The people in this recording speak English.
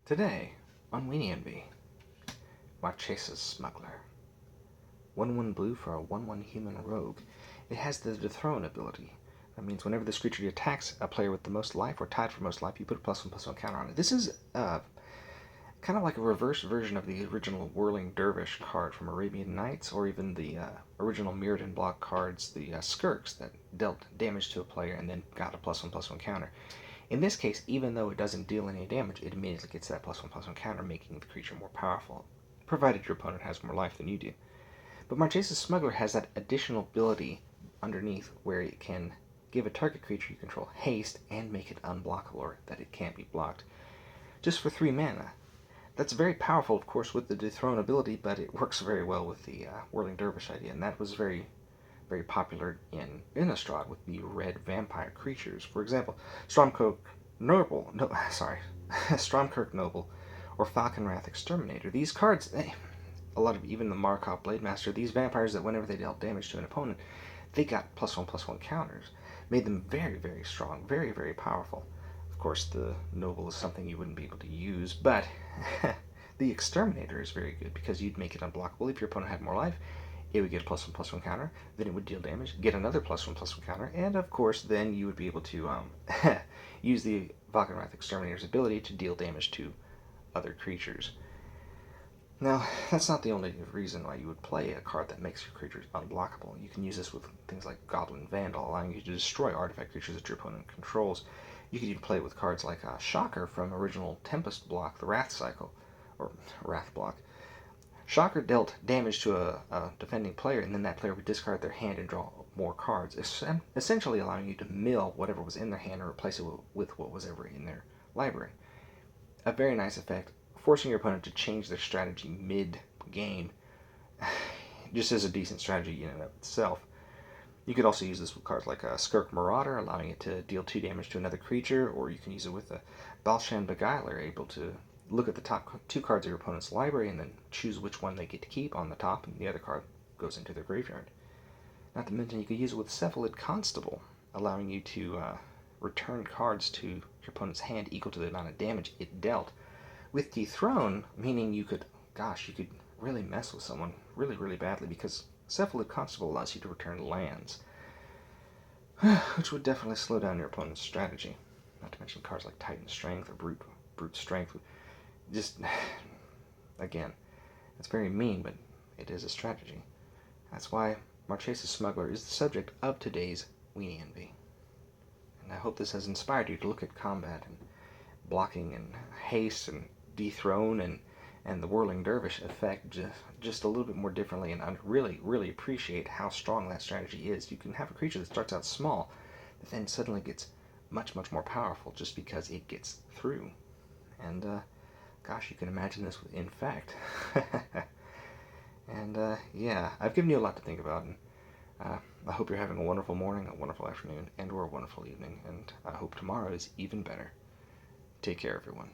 Today, on Weenie, Marchesa's Smuggler. 1/1 blue for a 1/1 human rogue. It has the dethrone ability. That means whenever this creature attacks a player with the most life or tied for most life, you put a +1/+1 counter on it. This is kind of like a reverse version of the original Whirling Dervish card from Arabian Nights, or even the original Mirrored and Block cards, the Skirks, that dealt damage to a player and then got a +1/+1 counter. In this case, even though it doesn't deal any damage, it immediately gets that +1/+1 counter, making the creature more powerful, provided your opponent has more life than you do. But Marchesa's Smuggler has that additional ability underneath where it can give a target creature you control haste and make it unblockable, or that it can't be blocked, just for 3 mana. That's very powerful, of course, with the dethrone ability, but it works very well with the Whirling Dervish idea, and that was very popular in Innistrad with the red vampire creatures. For example, Stormkirk Noble, or Falconwrath Exterminator. These cards, a lot of even the Markov Blademaster, these vampires that whenever they dealt damage to an opponent, they got +1/+1 counters, made them very strong, very powerful. Of course, the Noble is something you wouldn't be able to use, but the Exterminator is very good because you'd make it unblockable. If your opponent had more life, it would get a +1/+1 counter, then it would deal damage, get another +1/+1 counter, and of course then you would be able to use the Falconwrath Exterminator's ability to deal damage to other creatures. Now, that's not the only reason why you would play a card that makes your creatures unblockable. You can use this with things like Goblin Vandal, allowing you to destroy artifact creatures that your opponent controls. You could even play it with cards like Shocker from original Tempest block, the Wrath Cycle, or Wrath block. Shocker dealt damage to a defending player, and then that player would discard their hand and draw more cards, essentially allowing you to mill whatever was in their hand and replace it with what was ever in their library. A very nice effect, forcing your opponent to change their strategy mid-game, just as a decent strategy in and of itself. You could also use this with cards like a Skirk Marauder, allowing it to deal 2 damage to another creature, or you can use it with a Balshan Beguiler, able to look at the top 2 cards of your opponent's library and then choose which one they get to keep on the top, and the other card goes into their graveyard. Not to mention, you could use it with Cephalid Constable, allowing you to return cards to your opponent's hand equal to the amount of damage it dealt. With Dethrone, meaning you could really mess with someone really badly, because Cephalid Constable allows you to return lands, which would definitely slow down your opponent's strategy. Not to mention cards like Titan Strength or Brute Strength. Just, again, it's very mean, but it is a strategy. That's why Marchesa's Smuggler is the subject of today's Weenie Envy. And I hope this has inspired you to look at combat and blocking and haste and dethrone and the Whirling Dervish effect just a little bit more differently, and really appreciate how strong that strategy is. You can have a creature that starts out small, but then suddenly gets much more powerful just because it gets through. And gosh, you can imagine this with Infect. And yeah, I've given you a lot to think about, and I hope you're having a wonderful morning, a wonderful afternoon, and or a wonderful evening, and I hope tomorrow is even better. Take care, everyone.